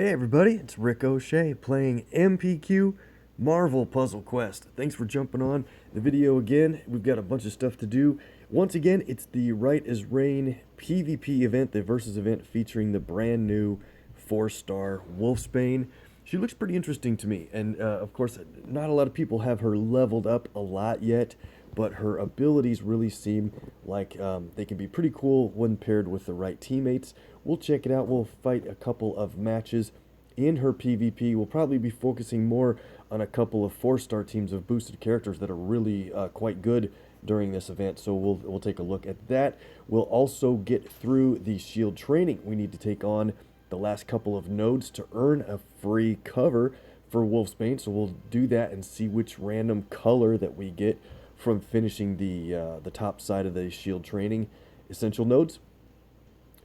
Hey everybody, it's Rick OShay playing MPQ Marvel Puzzle Quest. Thanks for jumping on the video again. We've got a bunch of stuff to do. Once again, it's the Right as Rain PvP event, the Versus event featuring the brand new 4-star Wolfsbane. She looks pretty interesting to me, and of course, not a lot of people have her leveled up a lot yet, but her abilities really seem like they can be pretty cool when paired with the right teammates. We'll check it out. We'll fight a couple of matches in her PvP. We'll probably be focusing more on a couple of 4-star teams of boosted characters that are really quite good during this event, so we'll take a look at that. We'll also get through the shield training. We need to take on the last couple of nodes to earn a free cover for Wolfsbane, so we'll do that and see which random color that we get from finishing the top side of the shield training essential nodes.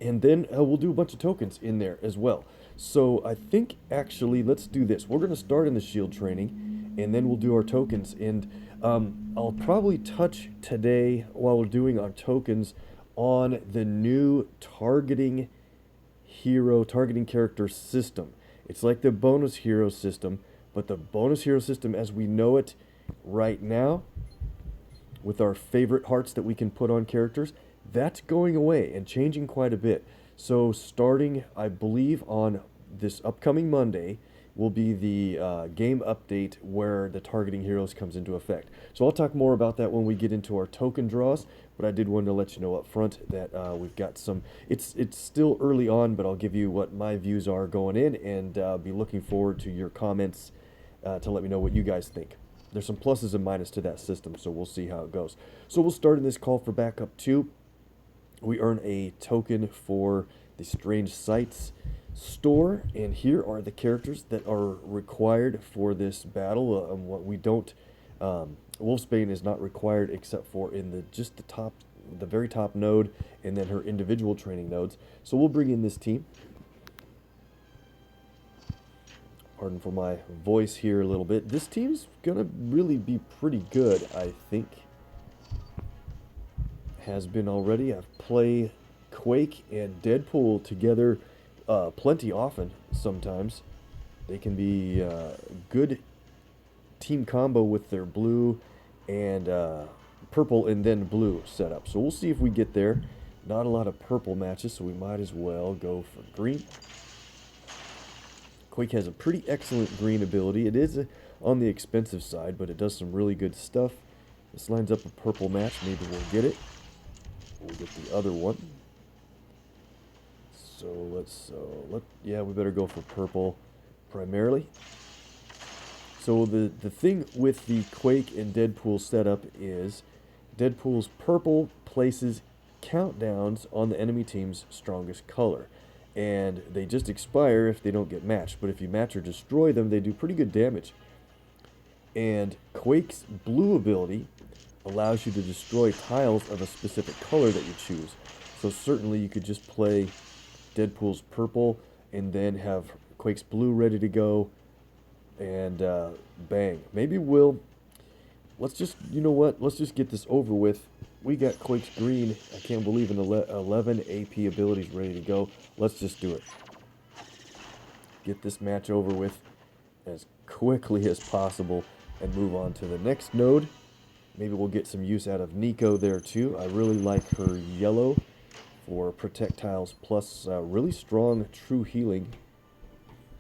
And then we'll do a bunch of tokens in there as well. So I think actually let's do this. We're going to start in the shield training and then we'll do our tokens. And I'll probably touch today while we're doing our tokens on the new targeting character system. It's like the bonus hero system, but the bonus hero system as we know it right now, with our favorite hearts that we can put on characters, that's going away and changing quite a bit. So starting, I believe, on this upcoming Monday will be the game update where the targeting heroes comes into effect. So I'll talk more about that when we get into our token draws, but I did want to let you know up front that we've got some, it's still early on, but I'll give you what my views are going in and be looking forward to your comments to let me know what you guys think. There's some pluses and minuses to that system, so we'll see how it goes. So we'll start in this call for backup 2. We earn a token for the Strange Sights store, and here are the characters that are required for this battle. What we don't, Wolfsbane is not required except for in the very top node, and then her individual training nodes. So we'll bring in this team. Pardon for my voice here a little bit. This team's gonna really be pretty good, I think. Has been already. I've played Quake and Deadpool together plenty often sometimes. They can be good team combo with their blue and purple and then blue setup. So we'll see if we get there. Not a lot of purple matches, so we might as well go for green. Quake has a pretty excellent green ability. It is on the expensive side, but it does some really good stuff. This lines up a purple match. Maybe we'll get it. We'll get the other one. So yeah, we better go for purple primarily. So the thing with the Quake and Deadpool setup is Deadpool's purple places countdowns on the enemy team's strongest color, and they just expire if they don't get matched. But if you match or destroy them, they do pretty good damage. And Quake's blue ability allows you to destroy tiles of a specific color that you choose. So certainly you could just play Deadpool's purple and then have Quake's blue ready to go, and bang. Maybe let's just, you know what, let's just get this over with. We got Quake's green. I can't believe in 11 AP abilities ready to go. Let's just do it. Get this match over with as quickly as possible and move on to the next node. Maybe we'll get some use out of Nico there too. I really like her yellow for projectiles plus really strong true healing.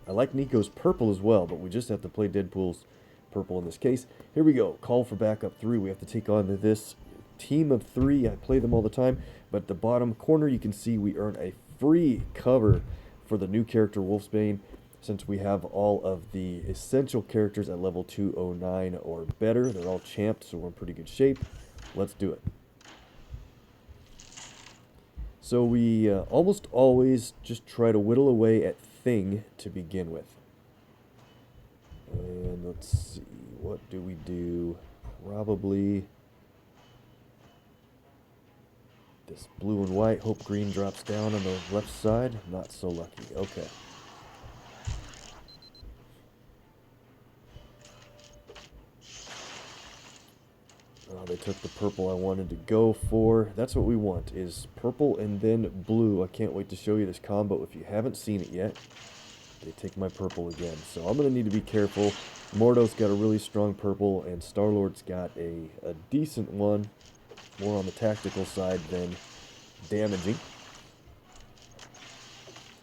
I like Nico's purple as well, but we just have to play Deadpool's purple in this case. Here we go. Call for backup 3. We have to take on this team of 3. I play them all the time, but at the bottom corner you can see we earn a free cover for the new character Wolfsbane, since we have all of the essential characters at level 209 or better. They're all champed, so we're in pretty good shape. Let's do it. So we almost always just try to whittle away at thing to begin with. And let's see, what do we do? Probably this blue and white. Hope green drops down on the left side. Not so lucky. Okay. They took the purple I wanted to go for. That's what we want, is purple and then blue. I can't wait to show you this combo if you haven't seen it yet. They take my purple again. So I'm going to need to be careful. Mordo's got a really strong purple, and Star-Lord's got a decent one. More on the tactical side than damaging.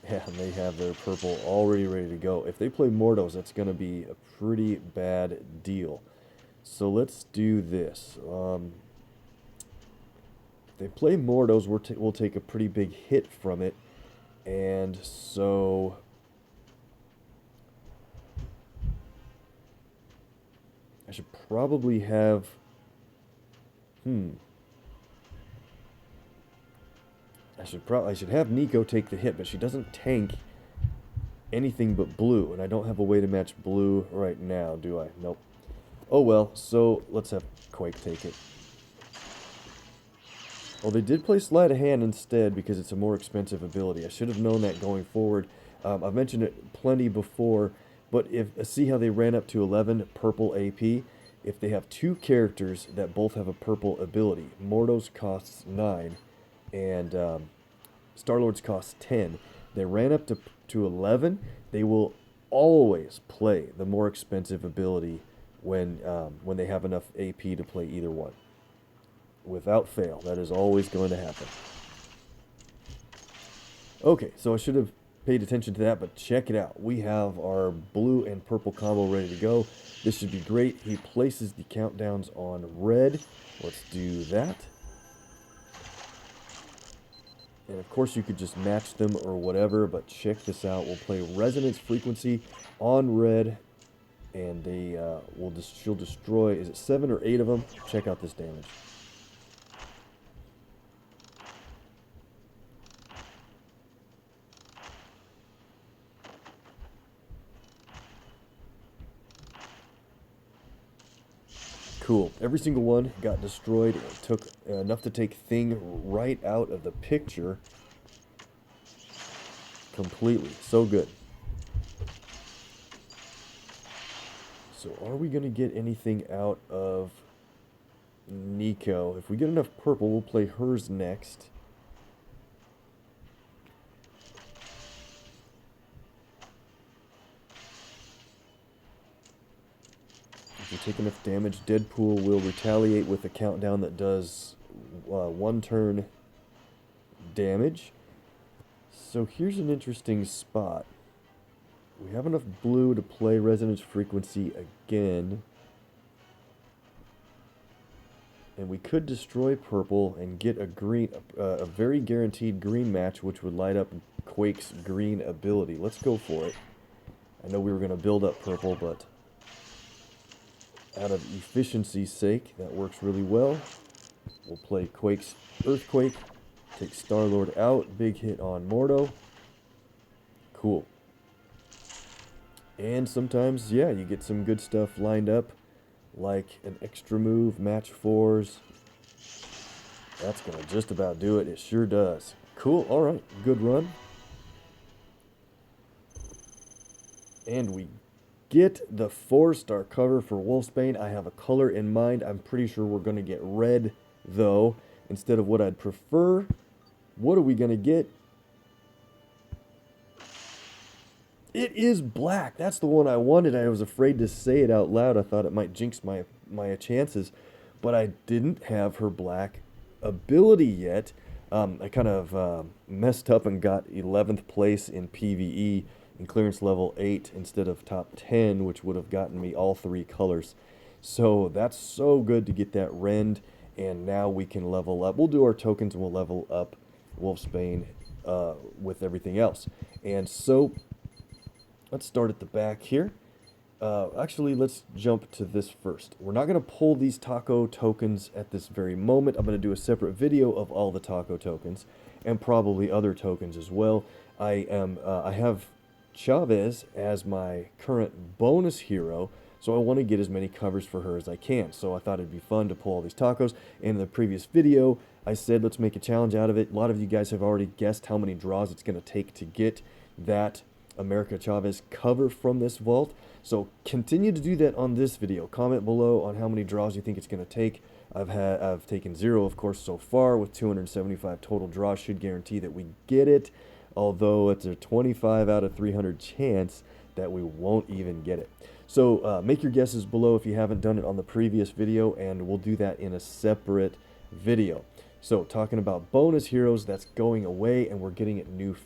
Yeah, and they have their purple already ready to go. If they play Mordos, that's going to be a pretty bad deal. So let's do this. If they play Mordos, we'll take a pretty big hit from it. And so I should probably have... I should have Nico take the hit, but she doesn't tank anything but blue, and I don't have a way to match blue right now, do I? Nope. Oh well, so let's have Quake take it. Well, they did play Sleight of Hand instead because it's a more expensive ability. I should have known that going forward. I've mentioned it plenty before, but see how they ran up to 11 purple AP? If they have two characters that both have a purple ability, Mordos costs 9, and Star-Lord's costs 10. They ran up to 11. They will always play the more expensive ability when they have enough AP to play either one. Without fail, that is always going to happen. Okay, so I should have paid attention to that, but check it out. We have our blue and purple combo ready to go. This should be great. He places the countdowns on red. Let's do that. And of course you could just match them or whatever, but check this out. We'll play Resonance Frequency on red, and she'll destroy, is it 7 or 8 of them? Check out this damage. Cool. Every single one got destroyed. It took enough to take Thing right out of the picture. Completely. So good. So are we going to get anything out of Nico? If we get enough purple, we'll play hers next. If we take enough damage, Deadpool will retaliate with a countdown that does 1 turn damage. So here's an interesting spot. We have enough blue to play Resonance Frequency again. And we could destroy purple and get a very guaranteed green match, which would light up Quake's green ability. Let's go for it. I know we were going to build up purple, but out of efficiency's sake, that works really well. We'll play Quake's Earthquake, take Star-Lord out, big hit on Mordo. Cool. And sometimes, yeah, you get some good stuff lined up, like an extra move, match 4s. That's going to just about do it. It sure does. Cool, alright, good run. And we get the 4-star cover for Wolfsbane. I have a color in mind. I'm pretty sure we're going to get red, though, instead of what I'd prefer. What are we going to get? It is black. That's the one I wanted. I was afraid to say it out loud. I thought it might jinx my chances, but I didn't have her black ability yet. I kind of messed up and got 11th place in PvE in clearance level 8 instead of top 10, which would have gotten me all 3 colors. So that's so good to get that rend, and now we can level up. We'll do our tokens and we'll level up Wolfsbane with everything else. And so let's start at the back here. Actually, let's jump to this first. We're not going to pull these taco tokens at this very moment. I'm going to do a separate video of all the taco tokens and probably other tokens as well. I have Chavez as my current bonus hero, so I want to get as many covers for her as I can. So I thought it'd be fun to pull all these tacos. In the previous video, I said let's make a challenge out of it. A lot of you guys have already guessed how many draws it's going to take to get that America Chavez cover from this vault. So continue to do that on this video. Comment below on how many draws you think it's going to take. I've taken 0, of course, so far, with 275 total draws. Should guarantee that we get it. although it's a 25 out of 300 chance that we won't even get it. So make your guesses below if you haven't done it on the previous video, and we'll do that in a separate video. So talking about bonus heroes, that's going away, and we're getting a new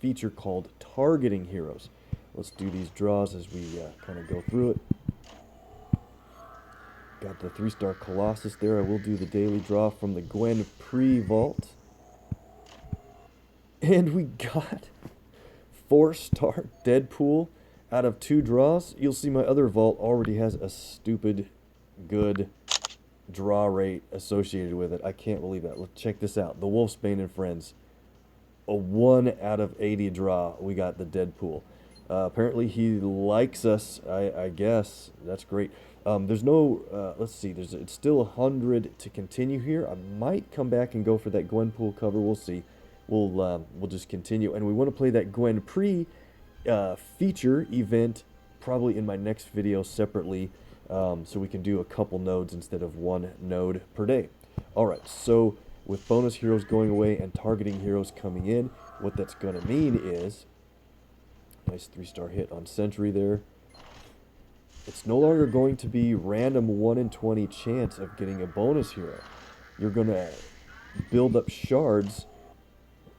feature called targeting heroes. Let's do these draws as we kind of go through it. Got the 3-star Colossus there. I will do the daily draw from the Gwen pre-vault. And we got 4-star Deadpool out of 2 draws. You'll see my other vault already has a stupid good draw rate associated with it. I can't believe that. Let's check this out. The Wolfsbane and Friends. A 1 out of 80 draw. We got the Deadpool. Apparently he likes us, I guess. That's great. There's no, let's see, it's still 100 to continue here. I might come back and go for that Gwenpool cover. We'll see. We'll just continue. And we want to play that Gwen feature event probably in my next video separately, so we can do a couple nodes instead of 1 node per day. Alright, so with bonus heroes going away and targeting heroes coming in, what that's going to mean is, nice 3-star hit on Sentry there. It's no longer going to be random 1 in 20 chance of getting a bonus hero. You're going to build up shards.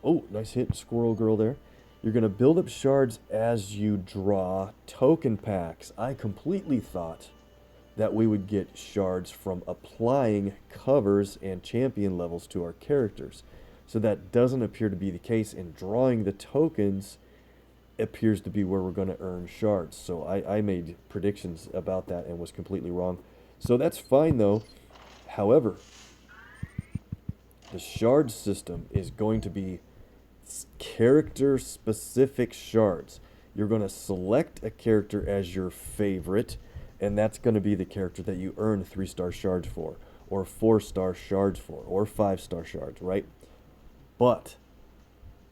Oh, nice hit, Squirrel Girl there. You're going to build up shards as you draw token packs. I completely thought that we would get shards from applying covers and champion levels to our characters. So that doesn't appear to be the case, and drawing the tokens appears to be where we're going to earn shards. So I made predictions about that and was completely wrong. So that's fine though. However, the shard system is going to be character specific shards. You're going to select a character as your favorite, and that's going to be the character that you earn 3-star shards for, or 4-star shards for, or 5-star shards, right? But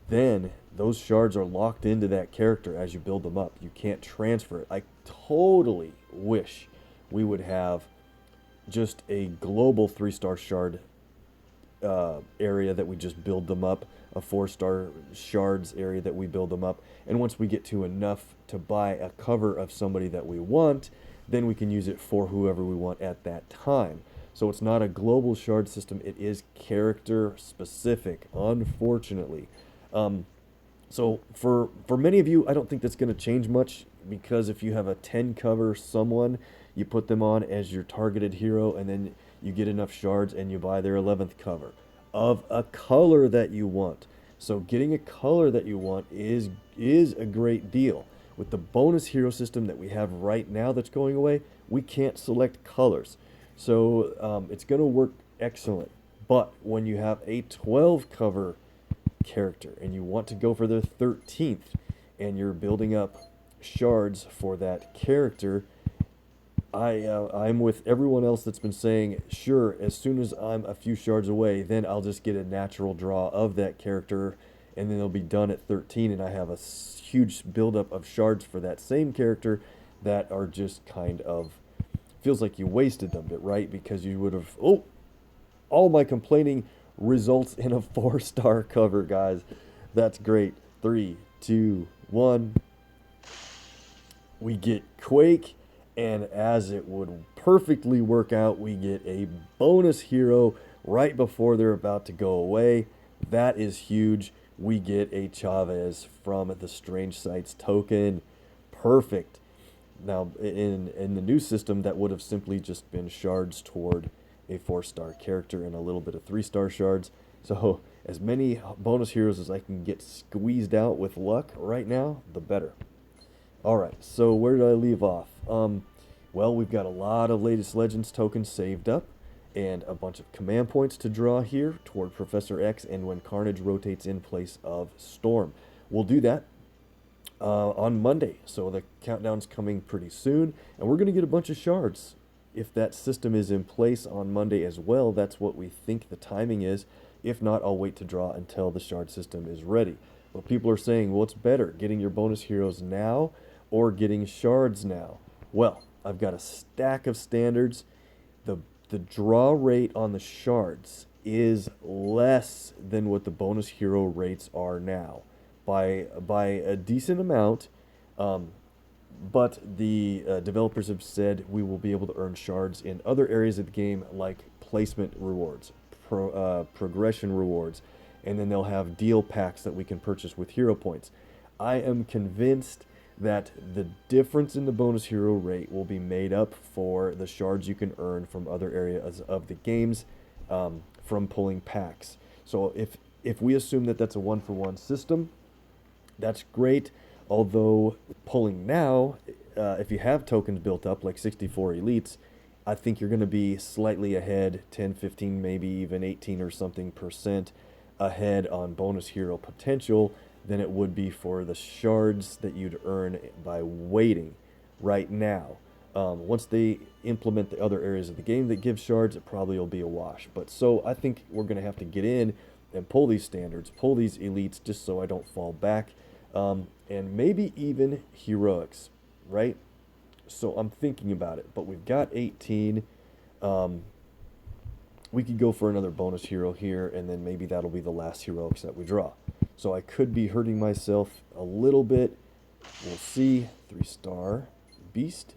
then those shards are locked into that character as you build them up. You can't transfer it. I totally wish we would have just a global 3-star shard area that we just build them up, a 4-star shards area that we build them up, and once we get to enough to buy a cover of somebody that we want, then we can use it for whoever we want at that time. So it's not a global shard system, it is character specific, unfortunately. So for many of you, I don't think that's going to change much, because if you have a 10 cover someone, you put them on as your targeted hero, and then you get enough shards and you buy their 11th cover of a color that you want. So getting a color that you want is a great deal. With the bonus hero system that we have right now that's going away, we can't select colors. So it's going to work excellent. But when you have a 12 cover character and you want to go for the 13th and you're building up shards for that character, I'm with everyone else that's been saying, sure, as soon as I'm a few shards away, then I'll just get a natural draw of that character, and then they'll be done at 13, and I have a huge buildup of shards for that same character that are just kind of, feels like you wasted them, right? Because you would have, oh, all my complaining results in a 4-star cover, guys. That's great. 3, 2, 1. We get Quake. And as it would perfectly work out, we get a bonus hero right before they're about to go away. That is huge. We get a Chavez from the Strange Sights token. Perfect. Now, in the new system, that would have simply just been shards toward a 4-star character and a little bit of 3-star shards. So as many bonus heroes as I can get squeezed out with luck right now, the better. Alright, so where did I leave off? Well, we've got a lot of latest Legends tokens saved up, and a bunch of command points to draw here toward Professor X and when Carnage rotates in place of Storm. We'll do that on Monday, so the countdown's coming pretty soon, and we're going to get a bunch of shards. If that system is in place on Monday as well, that's what we think the timing is. If not, I'll wait to draw until the shard system is ready. But people are saying, well, what's better, getting your bonus heroes now or getting shards now? Well, I've got a stack of standards. The draw rate on the shards is less than what the bonus hero rates are now. by a decent amount. But the developers have said we will be able to earn shards in other areas of the game, like placement rewards, progression rewards, and then they'll have deal packs that we can purchase with hero points. I am convinced that the difference in the bonus hero rate will be made up for the shards you can earn from other areas of the games, from pulling packs. So if we assume that that's a 1-for-1 system, that's great. Although pulling now, if you have tokens built up like 64 elites, I think you're going to be slightly ahead, 10, 15, maybe even 18 or something percent ahead on bonus hero potential than it would be for the shards that you'd earn by waiting right now. Once they implement the other areas of the game that give shards, it probably will be a wash. But so I think we're going to have to get in and pull these standards, pull these elites, just so I don't fall back. And maybe even heroics, right? So I'm thinking about it, but we've got 18. We could go for another bonus hero here, and then maybe that'll be the last heroics that we draw. So I could be hurting myself a little bit. We'll see. 3-star beast.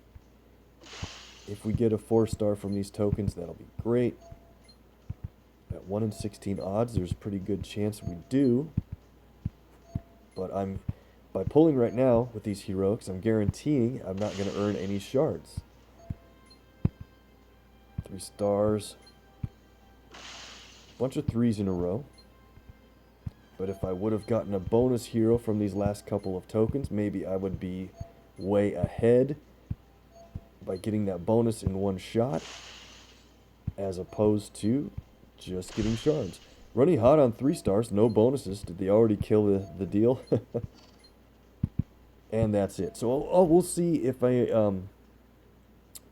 If we get a 4-star from these tokens, that'll be great. At 1 in 16 odds, there's a pretty good chance we do. But by pulling right now with these heroics, I'm guaranteeing I'm not going to earn any shards. 3 stars. Bunch of 3s in a row. But if I would have gotten a bonus hero from these last couple of tokens, maybe I would be way ahead by getting that bonus in one shot, as opposed to just getting shards. Running hot on 3 stars, no bonuses. Did they already kill the deal? And that's it. So we'll see if I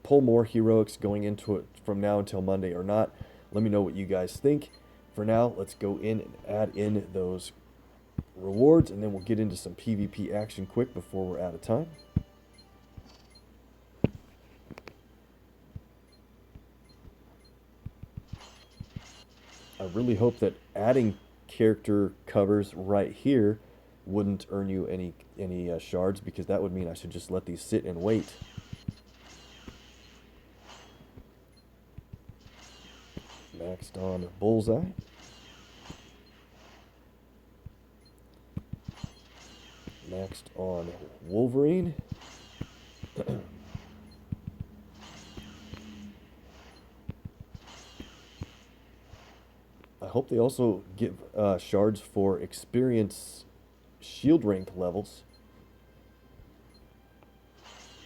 pull more heroics going into it from now until Monday or not. Let me know what you guys think. For now, let's go in and add in those rewards, and then we'll get into some PvP action quick before we're out of time. I really hope that adding character covers right here wouldn't earn you any shards, because that would mean I should just let these sit and wait. Maxed on Bullseye. Maxed on Wolverine. I hope they also give shards for experience shield rank levels.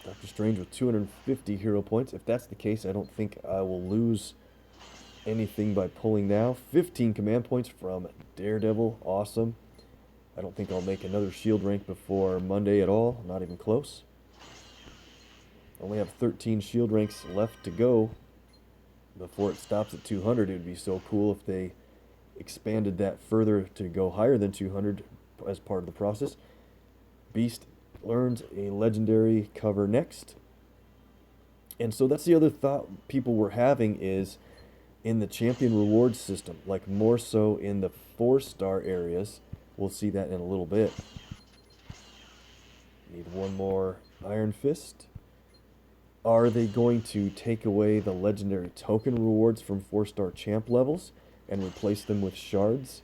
Doctor Strange with 250 hero points. If that's the case, I don't think I will lose anything by pulling now. 15 command points from Daredevil. Awesome. I don't think I'll make another shield rank before Monday at all. Not even close. I only have 13 shield ranks left to go before it stops at 200. It would be so cool if they expanded that further to go higher than 200 as part of the process. Beast learns a legendary cover next. And so that's the other thought people were having, is in the champion reward system, like more so in the 4-star areas. We'll see that in a little bit. Need one more Iron Fist. Are they going to take away the legendary token rewards from 4-star champ levels and replace them with shards?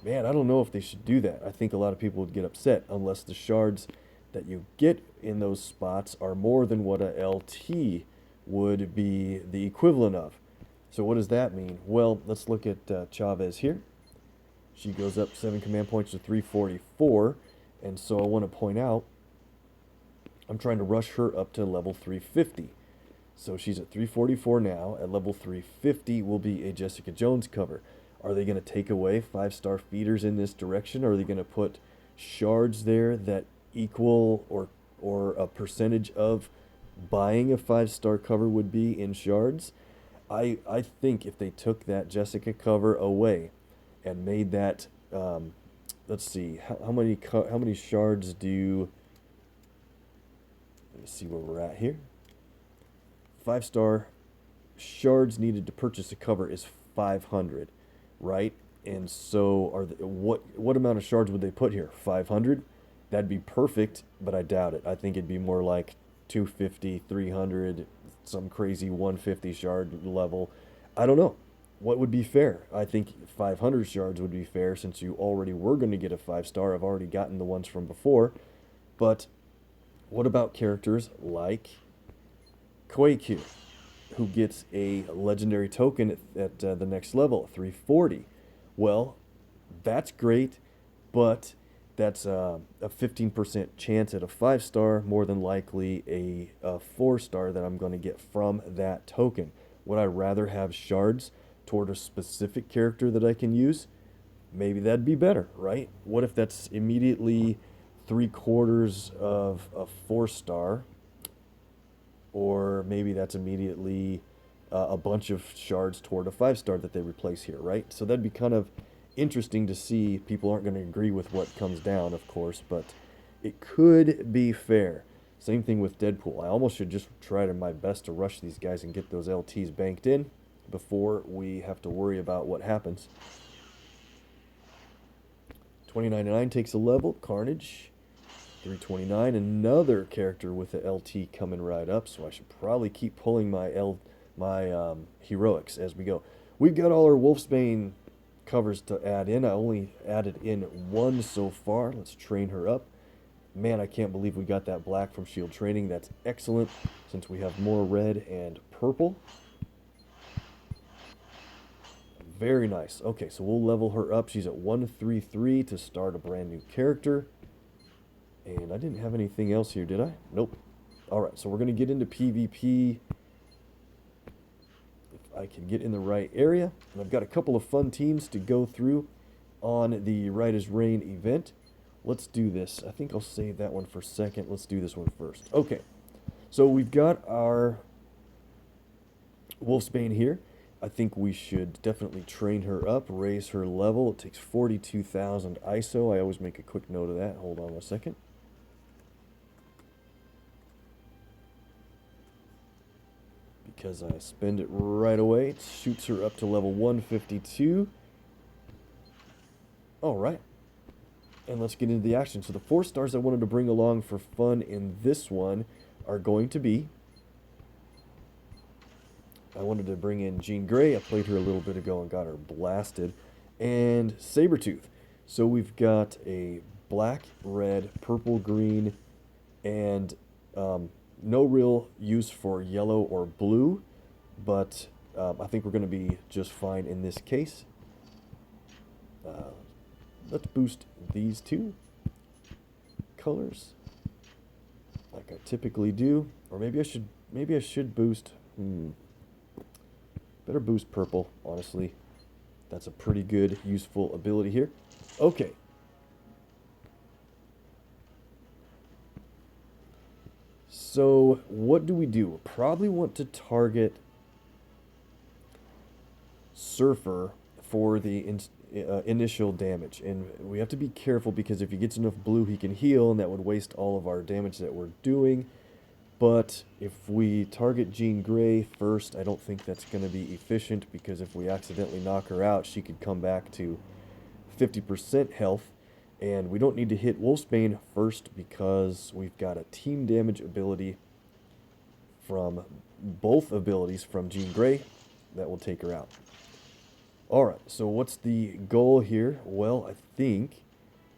Man, I don't know if they should do that. I think a lot of people would get upset unless the shards that you get in those spots are more than what a LT would be the equivalent of. So what does that mean? Well, let's look at Chavez here. She goes up 7 command points to 344, and so I want to point out I'm trying to rush her up to level 350. So she's at 344 now. At level 350 will be a Jessica Jones cover. Are they going to take away 5-star feeders in this direction? Or are they going to put shards there that equal or a percentage of buying a 5-star cover would be in shards? I think if they took that Jessica cover away and made that, let's see, how many shards do... Let me see where we're at here. 5-star shards needed to purchase a cover is 500, right? And so, what amount of shards would they put here? 500? That'd be perfect, but I doubt it. I think it'd be more like 250, 300, some crazy 150 shard level. I don't know. What would be fair? I think 500 shards would be fair since you already were going to get a 5-star. I've already gotten the ones from before. But what about characters like Quake here, who gets a legendary token at the next level, 340? Well, that's great, but that's a 15% chance at a 5-star, more than likely a 4-star that I'm going to get from that token. Would I rather have shards toward a specific character that I can use? Maybe that'd be better, right? What if that's immediately 3/4 of a 4-star, or maybe that's immediately a bunch of shards toward a 5-star that they replace here, right? So that'd be kind of interesting to see. People aren't going to agree with what comes down, of course, but it could be fair. Same thing with Deadpool. I almost should just try my best to rush these guys and get those LTs banked in before we have to worry about what happens. 2099 takes a level. Carnage. 329. Another character with the LT coming right up, so I should probably keep pulling my heroics as we go. We've got all our Wolfsbane covers to add in. I only added in one so far. Let's train her up. Man, I can't believe we got that black from Shield Training. That's excellent since we have more red and purple. Very nice. Okay, so we'll level her up. She's at 133 to start a brand new character. And I didn't have anything else here, did I? Nope. Alright, so we're going to get into PvP. If I can get in the right area. And I've got a couple of fun teams to go through on the Right as Rain event. Let's do this. I think I'll save that one for second. Let's do this one first. Okay, so we've got our Wolfsbane here. I think we should definitely train her up, raise her level. It takes 42,000 ISO. I always make a quick note of that. Hold on a second. Because I spend it right away. It shoots her up to level 152. Alright. And let's get into the action. So the 4 stars I wanted to bring along for fun in this one are going to be... I wanted to bring in Jean Grey. I played her a little bit ago and got her blasted. And Sabretooth. So we've got a black, red, purple, green, and no real use for yellow or blue. But I think we're going to be just fine in this case. Let's boost these two colors like I typically do. Or maybe I should boost... Better boost purple, honestly. That's a pretty good, useful ability here. Okay. So, what do we do? We'll probably want to target Surfer for the initial damage. And we have to be careful because if he gets enough blue, he can heal, and that would waste all of our damage that we're doing. But if we target Jean Grey first, I don't think that's going to be efficient because if we accidentally knock her out, she could come back to 50% health. And we don't need to hit Wolfsbane first because we've got a team damage ability from both abilities from Jean Grey that will take her out. Alright, so what's the goal here? Well, I think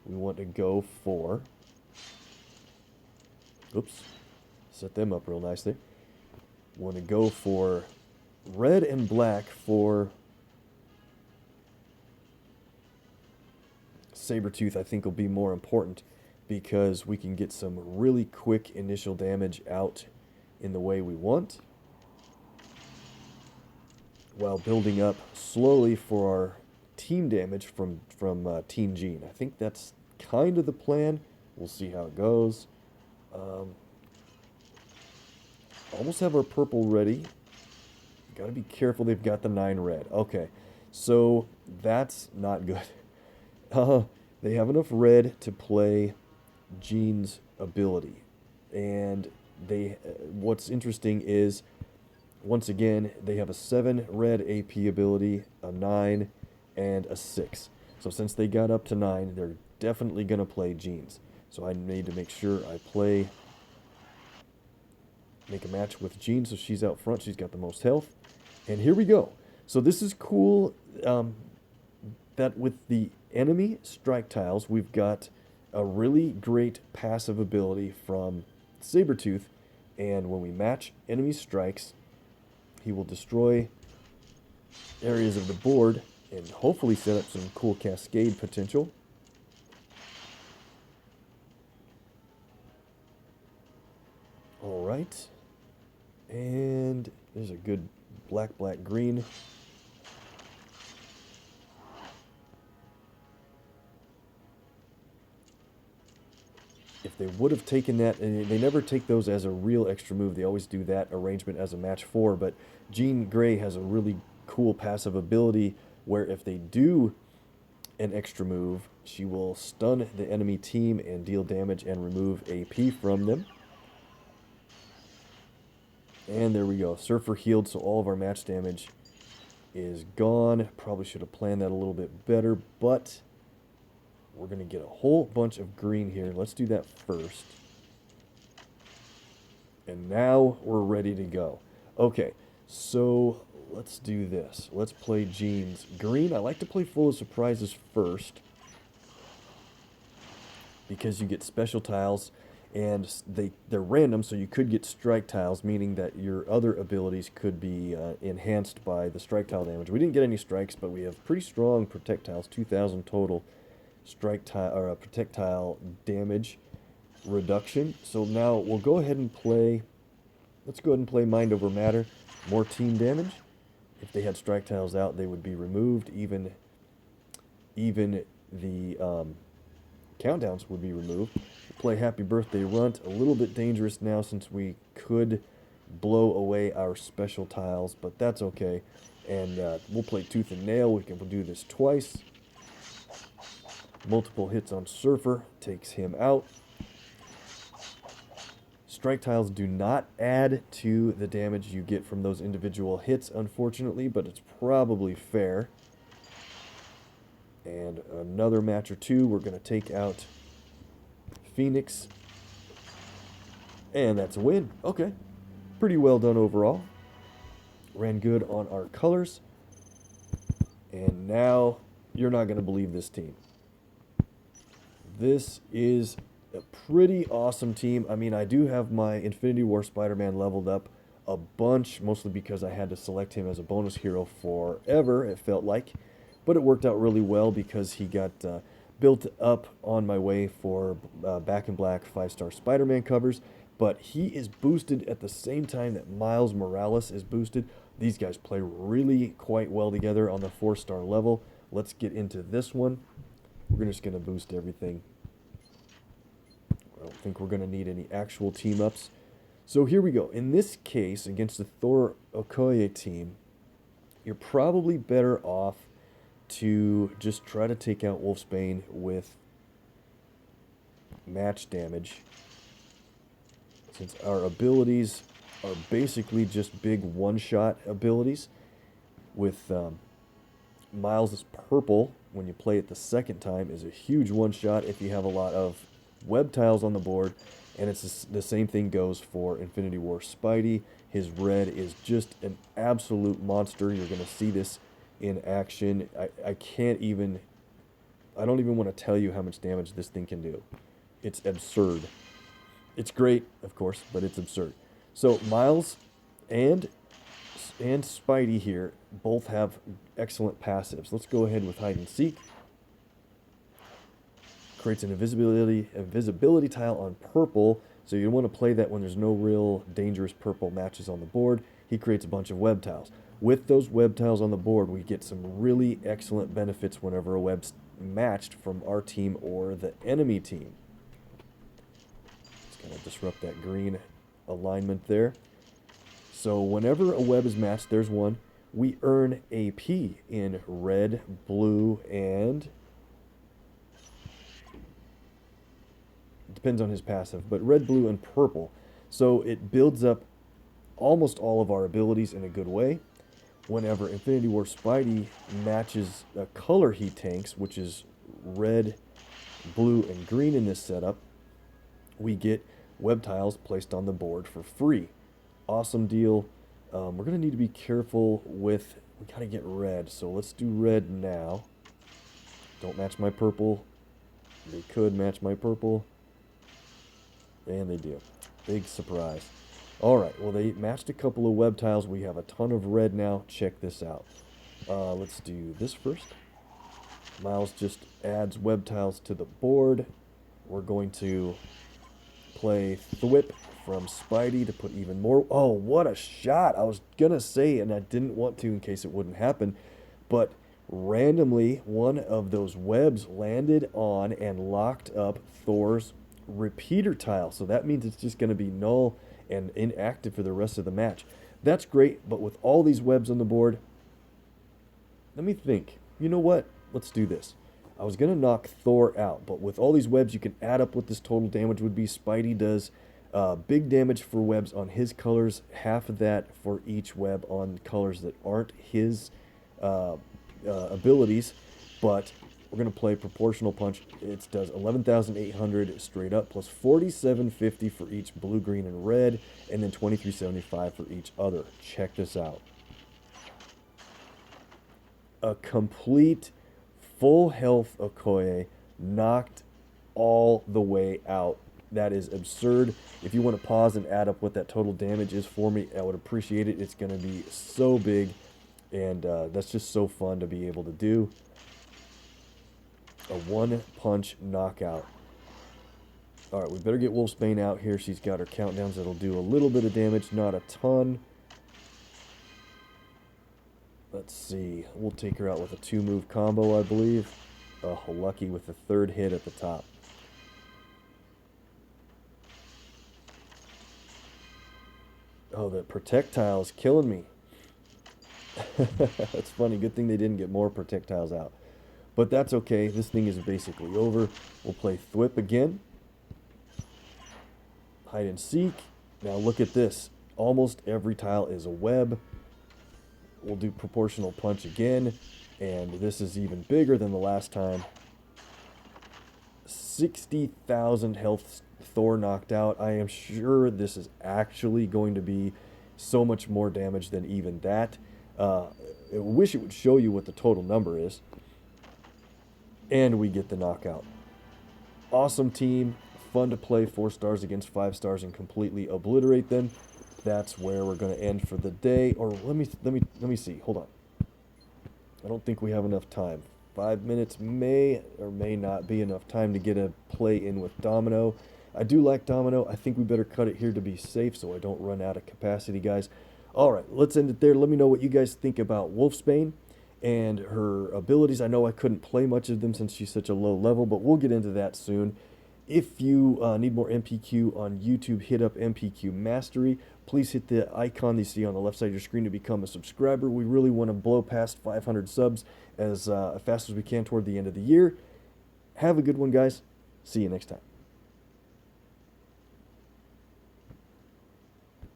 we want to go for... Oops. Set them up real nicely. Want to go for red and black for Sabretooth. I think will be more important because we can get some really quick initial damage out in the way we want while building up slowly for our team damage from Team Jean. I think that's kind of the plan. We'll see how it goes. Almost have our purple ready. Gotta be careful, they've got the 9 red. Okay, so that's not good. They have enough red to play Jean's ability. And what's interesting is, once again, they have a 7 red AP ability, a 9, and a 6. So since they got up to 9, they're definitely going to play Jeans. So I need to make sure I make a match with Jean, so she's out front. She's got the most health. And here we go. So this is cool that with the enemy strike tiles, we've got a really great passive ability from Sabretooth. And when we match enemy strikes, he will destroy areas of the board and hopefully set up some cool cascade potential. All right. And there's a good black, green. If they would have taken that, and they never take those as a real extra move. They always do that arrangement as a match 4. But Jean Grey has a really cool passive ability where if they do an extra move, she will stun the enemy team and deal damage and remove AP from them. And there we go. Surfer healed, so all of our match damage is gone. Probably should have planned that a little bit better, but we're going to get a whole bunch of green here. Let's do that first. And now we're ready to go. Okay, so let's do this. Let's play Jeans. Green, I like to play full of surprises first because you get special tiles. And they're random, so you could get strike tiles, meaning that your other abilities could be enhanced by the strike tile damage. We didn't get any strikes, but we have pretty strong protect tiles, 2,000 total strike tile or protect tile damage reduction. So now we'll go ahead and play. Let's go ahead and play Mind Over Matter. More team damage. If they had strike tiles out, they would be removed. Even the countdowns would be removed. Play Happy Birthday Runt. A little bit dangerous now since we could blow away our special tiles, but that's okay. And we'll play Tooth and Nail. We can do this twice. Multiple hits on Surfer takes him out. Strike tiles do not add to the damage you get from those individual hits, unfortunately, but it's probably fair. And another match or two. We're going to take out Phoenix. And that's a win. Okay. Pretty well done overall. Ran good on our colors. And now you're not going to believe this team. This is a pretty awesome team. I mean, I do have my Infinity War Spider-Man leveled up a bunch, mostly because I had to select him as a bonus hero forever, it felt like. But it worked out really well because he got built up on my way for Back in Black 5-star Spider-Man covers. But he is boosted at the same time that Miles Morales is boosted. These guys play really quite well together on the 4-star level. Let's get into this one. We're just going to boost everything. I don't think we're going to need any actual team-ups. So here we go. In this case, against the Thor Okoye team, you're probably better off to just try to take out Wolfsbane with match damage, since our abilities are basically just big one-shot abilities. With Miles' purple, when you play it the second time, is a huge one-shot if you have a lot of web tiles on the board. And it's the same thing goes for Infinity War Spidey. His red is just an absolute monster. You're going to see this in action. I don't even want to tell you how much damage this thing can do. It's absurd. It's great, of course, but it's absurd. So Miles and Spidey here both have excellent passives. Let's go ahead with Hide and Seek. Creates an invisibility tile on purple, so you want to play that when there's no real dangerous purple matches on the board. He creates a bunch of web tiles. With those web tiles on the board, we get some really excellent benefits whenever a web's matched from our team or the enemy team. Let's kind of disrupt that green alignment there. So whenever a web is matched, there's one. We earn AP in red, blue, and depends on his passive, but red, blue, and purple. So it builds up almost all of our abilities in a good way. whenever Infinity War Spidey matches a color he tanks, which is red, blue, and green in this setup, we get web tiles placed on the board for free. Awesome deal. We're going to need to be careful with, we got to get red, so let's do red now. Don't match my purple. They could match my purple. And they do. Big surprise. Alright, well they matched a couple of web tiles. We have a ton of red now. Check this out. Let's do this first. Miles just adds web tiles to the board. We're going to play Thwip from Spidey to put even more. Oh, what a shot. I was going to say, and I didn't want to in case it wouldn't happen, but randomly one of those webs landed on and locked up Thor's repeater tile. So that means it's just going to be null and inactive for the rest of the match. That's great, but with all these webs on the board, let me think. You know what? Let's do this. I was going to knock Thor out, but with all these webs, you can add up what this total damage would be. Spidey does big damage for webs on his colors, half of that for each web on colors that aren't his abilities, but we're going to play Proportional Punch. It does 11,800 straight up, plus 4,750 for each blue, green, and red, and then 2,375 for each other. Check this out. A complete full health Okoye knocked all the way out. That is absurd. If you want to pause and add up what that total damage is for me, I would appreciate it. It's going to be so big, and that's just so fun to be able to do. A one-punch knockout. All right, we better get Wolfsbane out here. She's got her countdowns that'll do a little bit of damage, not a ton. Let's see. We'll take her out with a 2-move combo, I believe. Oh, lucky with the third hit at the top. Oh, that projectile is killing me. That's funny. Good thing they didn't get more projectiles out. But that's okay. This thing is basically over. We'll play Thwip again. Hide and seek. Now look at this. Almost every tile is a web. We'll do Proportional Punch again. And this is even bigger than the last time. 60,000 health Thor knocked out. I am sure this is actually going to be so much more damage than even that. I wish it would show you what the total number is. And we get the knockout. Awesome team. Fun to play 4 stars against 5 stars and completely obliterate them. That's where we're going to end for the day. Or let me see. Hold on. I don't think we have enough time. 5 minutes may or may not be enough time to get a play in with Domino. I do like Domino. I think we better cut it here to be safe so I don't run out of capacity, guys. All right, let's end it there. Let me know what you guys think about Wolfsbane and her abilities. I know I couldn't play much of them since she's such a low level, but we'll get into that soon. If you need more MPQ on YouTube, hit up MPQ Mastery. Please hit the icon you see on the left side of your screen to become a subscriber. We really want to blow past 500 subs as fast as we can toward the end of the year. Have a good one, guys. See you next time.